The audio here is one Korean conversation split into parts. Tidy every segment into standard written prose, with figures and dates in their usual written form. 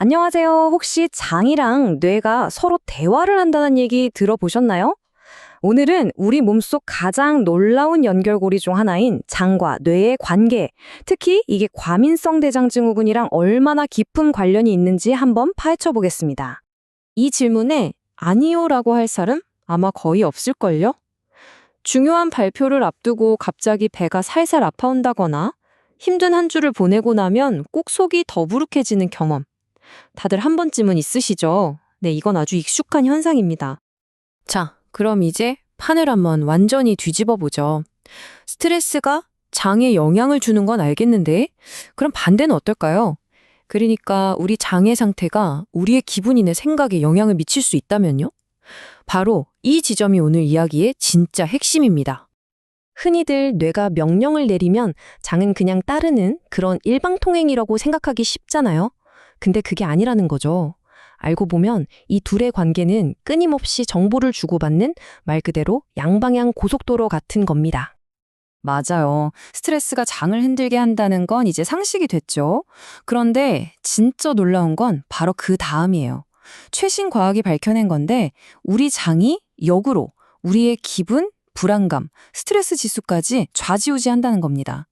안녕하세요. 혹시 장이랑 뇌가 서로 대화를 한다는 얘기 들어보셨나요? 오늘은 우리 몸속 가장 놀라운 연결고리 중 하나인 장과 뇌의 관계, 특히 이게 과민성 대장 증후군이랑 얼마나 깊은 관련이 있는지 한번 파헤쳐 보겠습니다. 이 질문에 아니요라고 할 사람 아마 거의 없을걸요? 중요한 발표를 앞두고 갑자기 배가 살살 아파온다거나 힘든 한 주를 보내고 나면 꼭 속이 더부룩해지는 경험. 다들 한 번쯤은 있으시죠? 네, 이건 아주 익숙한 현상입니다. 자, 그럼 이제 판을 한번 완전히 뒤집어 보죠. 스트레스가 장에 영향을 주는 건 알겠는데, 그럼 반대는 어떨까요? 그러니까 우리 장의 상태가 우리의 기분이나 생각에 영향을 미칠 수 있다면요? 바로 이 지점이 오늘 이야기의 진짜 핵심입니다. 흔히들 뇌가 명령을 내리면 장은 그냥 따르는 그런 일방통행이라고 생각하기 쉽잖아요. 근데 그게 아니라는 거죠. 알고 보면 이 둘의 관계는 끊임없이 정보를 주고받는 말 그대로 양방향 고속도로 같은 겁니다. 맞아요. 스트레스가 장을 흔들게 한다는 건 이제 상식이 됐죠. 그런데 진짜 놀라운 건 바로 그 다음이에요. 최신 과학이 밝혀낸 건데 우리 장이 역으로 우리의 기분, 불안감, 스트레스 지수까지 좌지우지한다는 겁니다.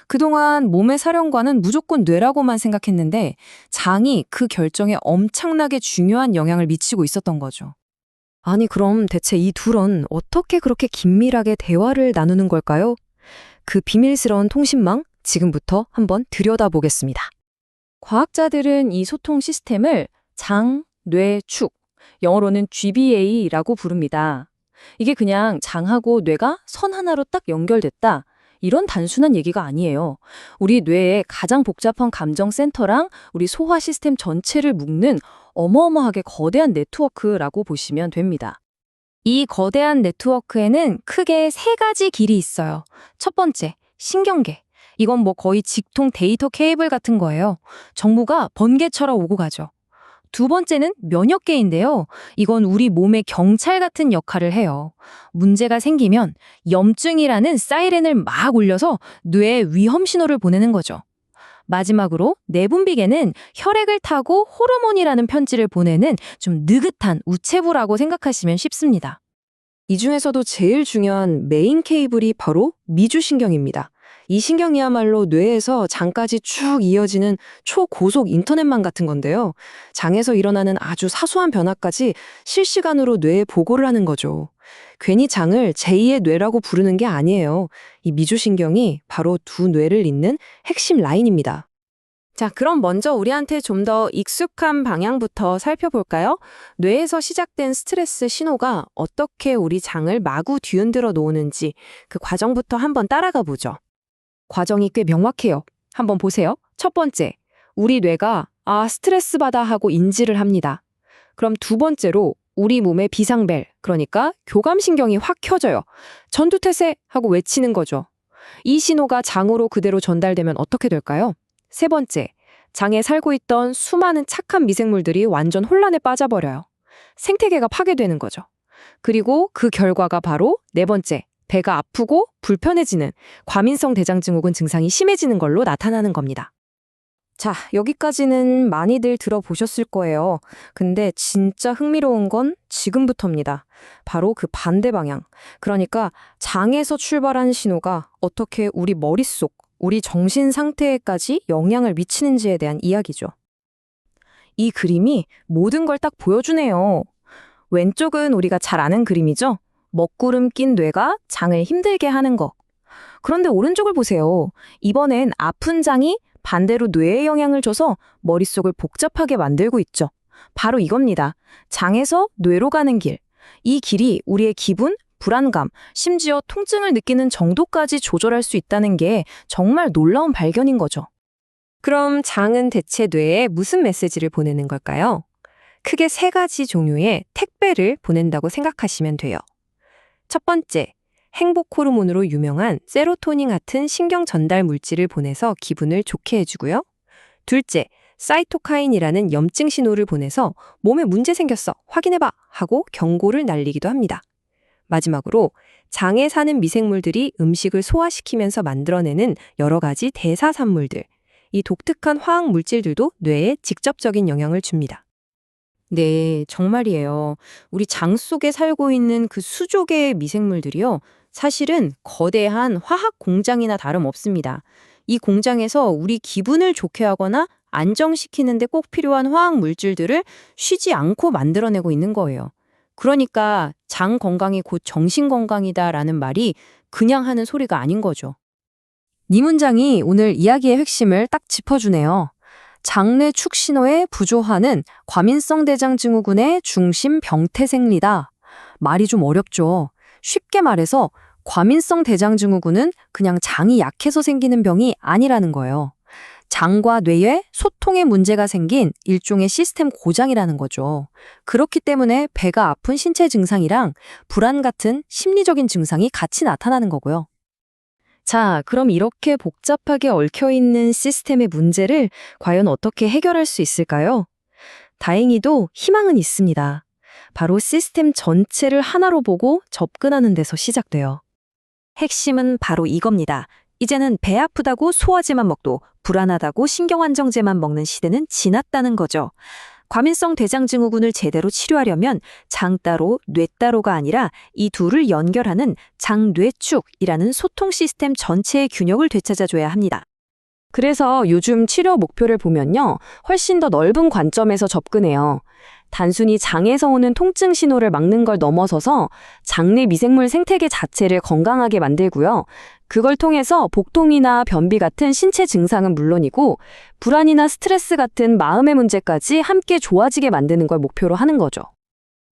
그동안 몸의 사령관은 무조건 뇌라고만 생각했는데 장이 그 결정에 엄청나게 중요한 영향을 미치고 있었던 거죠. 아니, 그럼 대체 이 둘은 어떻게 그렇게 긴밀하게 대화를 나누는 걸까요? 그 비밀스러운 통신망 지금부터 한번 들여다보겠습니다. 과학자들은 이 소통 시스템을 장, 뇌, 축, 영어로는 GBA라고 부릅니다. 이게 그냥 장하고 뇌가 선 하나로 딱 연결됐다. 이런 단순한 얘기가 아니에요. 우리 뇌의 가장 복잡한 감정 센터랑 우리 소화 시스템 전체를 묶는 어마어마하게 거대한 네트워크라고 보시면 됩니다. 이 거대한 네트워크에는 크게 세 가지 길이 있어요. 첫 번째, 신경계. 이건 뭐 거의 직통 데이터 케이블 같은 거예요. 정보가 번개처럼 오고 가죠. 두 번째는 면역계인데요. 이건 우리 몸의 경찰 같은 역할을 해요. 문제가 생기면 염증이라는 사이렌을 막 울려서 뇌에 위험 신호를 보내는 거죠. 마지막으로 내분비계는 혈액을 타고 호르몬이라는 편지를 보내는 좀 느긋한 우체부라고 생각하시면 쉽습니다. 이 중에서도 제일 중요한 메인 케이블이 바로 미주신경입니다. 이 신경이야말로 뇌에서 장까지 쭉 이어지는 초고속 인터넷망 같은 건데요. 장에서 일어나는 아주 사소한 변화까지 실시간으로 뇌에 보고를 하는 거죠. 괜히 장을 제2의 뇌라고 부르는 게 아니에요. 이 미주신경이 바로 두 뇌를 잇는 핵심 라인입니다. 자, 그럼 먼저 우리한테 좀 더 익숙한 방향부터 살펴볼까요? 뇌에서 시작된 스트레스 신호가 어떻게 우리 장을 마구 뒤흔들어 놓는지 그 과정부터 한번 따라가 보죠. 과정이 꽤 명확해요. 한번 보세요. 첫 번째, 우리 뇌가 스트레스 받아 하고 인지를 합니다. 그럼 두 번째로 우리 몸의 비상벨, 그러니까 교감신경이 확 켜져요. 전두태세 하고 외치는 거죠. 이 신호가 장으로 그대로 전달되면 어떻게 될까요? 세 번째, 장에 살고 있던 수많은 착한 미생물들이 완전 혼란에 빠져버려요. 생태계가 파괴되는 거죠. 그리고 그 결과가 바로 네 번째, 배가 아프고 불편해지는 과민성 대장증후군 증상이 심해지는 걸로 나타나는 겁니다. 자, 여기까지는 많이들 들어보셨을 거예요. 근데 진짜 흥미로운 건 지금부터입니다. 바로 그 반대 방향. 그러니까 장에서 출발한 신호가 어떻게 우리 머릿속, 우리 정신 상태에까지 영향을 미치는지에 대한 이야기죠. 이 그림이 모든 걸 딱 보여주네요. 왼쪽은 우리가 잘 아는 그림이죠? 먹구름 낀 뇌가 장을 힘들게 하는 거. 그런데 오른쪽을 보세요. 이번엔 아픈 장이 반대로 뇌에 영향을 줘서 머릿속을 복잡하게 만들고 있죠. 바로 이겁니다. 장에서 뇌로 가는 길. 이 길이 우리의 기분, 불안감, 심지어 통증을 느끼는 정도까지 조절할 수 있다는 게 정말 놀라운 발견인 거죠. 그럼 장은 대체 뇌에 무슨 메시지를 보내는 걸까요? 크게 세 가지 종류의 택배를 보낸다고 생각하시면 돼요. 첫 번째, 행복 호르몬으로 유명한 세로토닌 같은 신경 전달 물질을 보내서 기분을 좋게 해주고요. 둘째, 사이토카인이라는 염증 신호를 보내서 몸에 문제 생겼어, 확인해봐 하고 경고를 날리기도 합니다. 마지막으로 장에 사는 미생물들이 음식을 소화시키면서 만들어내는 여러 가지 대사산물들, 이 독특한 화학 물질들도 뇌에 직접적인 영향을 줍니다. 네, 정말이에요. 우리 장 속에 살고 있는 그 수조개의 미생물들이요. 사실은 거대한 화학 공장이나 다름없습니다. 이 공장에서 우리 기분을 좋게 하거나 안정시키는데 꼭 필요한 화학 물질들을 쉬지 않고 만들어내고 있는 거예요. 그러니까 장 건강이 곧 정신 건강이다라는 말이 그냥 하는 소리가 아닌 거죠. 이 문장이 오늘 이야기의 핵심을 딱 짚어주네요. 장내 축 신호의 부조화는 과민성 대장 증후군의 중심 병태생리다. 말이 좀 어렵죠. 쉽게 말해서 과민성 대장 증후군은 그냥 장이 약해서 생기는 병이 아니라는 거예요. 장과 뇌에 소통에 문제가 생긴 일종의 시스템 고장이라는 거죠. 그렇기 때문에 배가 아픈 신체 증상이랑 불안 같은 심리적인 증상이 같이 나타나는 거고요. 자, 그럼 이렇게 복잡하게 얽혀있는 시스템의 문제를 과연 어떻게 해결할 수 있을까요? 다행히도 희망은 있습니다. 바로 시스템 전체를 하나로 보고 접근하는 데서 시작돼요. 핵심은 바로 이겁니다. 이제는 배 아프다고 소화제만 먹도 불안하다고 신경안정제만 먹는 시대는 지났다는 거죠. 과민성 대장증후군을 제대로 치료하려면 장 따로, 뇌 따로가 아니라 이 둘을 연결하는 장뇌축이라는 소통 시스템 전체의 균형을 되찾아줘야 합니다. 그래서 요즘 치료 목표를 보면요, 훨씬 더 넓은 관점에서 접근해요. 단순히 장에서 오는 통증 신호를 막는 걸 넘어서서 장내 미생물 생태계 자체를 건강하게 만들고요. 그걸 통해서 복통이나 변비 같은 신체 증상은 물론이고 불안이나 스트레스 같은 마음의 문제까지 함께 좋아지게 만드는 걸 목표로 하는 거죠.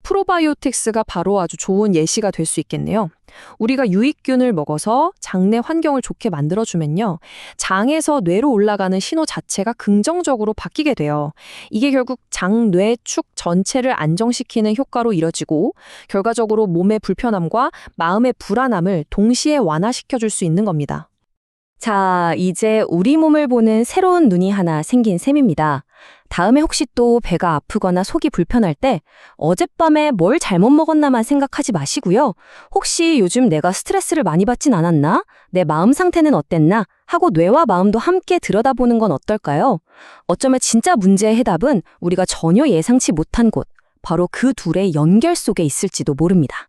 프로바이오틱스가 바로 아주 좋은 예시가 될 수 있겠네요. 우리가 유익균을 먹어서 장내 환경을 좋게 만들어주면요, 장에서 뇌로 올라가는 신호 자체가 긍정적으로 바뀌게 돼요. 이게 결국 장, 뇌, 축 전체를 안정시키는 효과로 이뤄지고 결과적으로 몸의 불편함과 마음의 불안함을 동시에 완화시켜줄 수 있는 겁니다. 자, 이제 우리 몸을 보는 새로운 눈이 하나 생긴 셈입니다. 다음에 혹시 또 배가 아프거나 속이 불편할 때 어젯밤에 뭘 잘못 먹었나만 생각하지 마시고요. 혹시 요즘 내가 스트레스를 많이 받진 않았나? 내 마음 상태는 어땠나? 하고 뇌와 마음도 함께 들여다보는 건 어떨까요? 어쩌면 진짜 문제의 해답은 우리가 전혀 예상치 못한 곳, 바로 그 둘의 연결 속에 있을지도 모릅니다.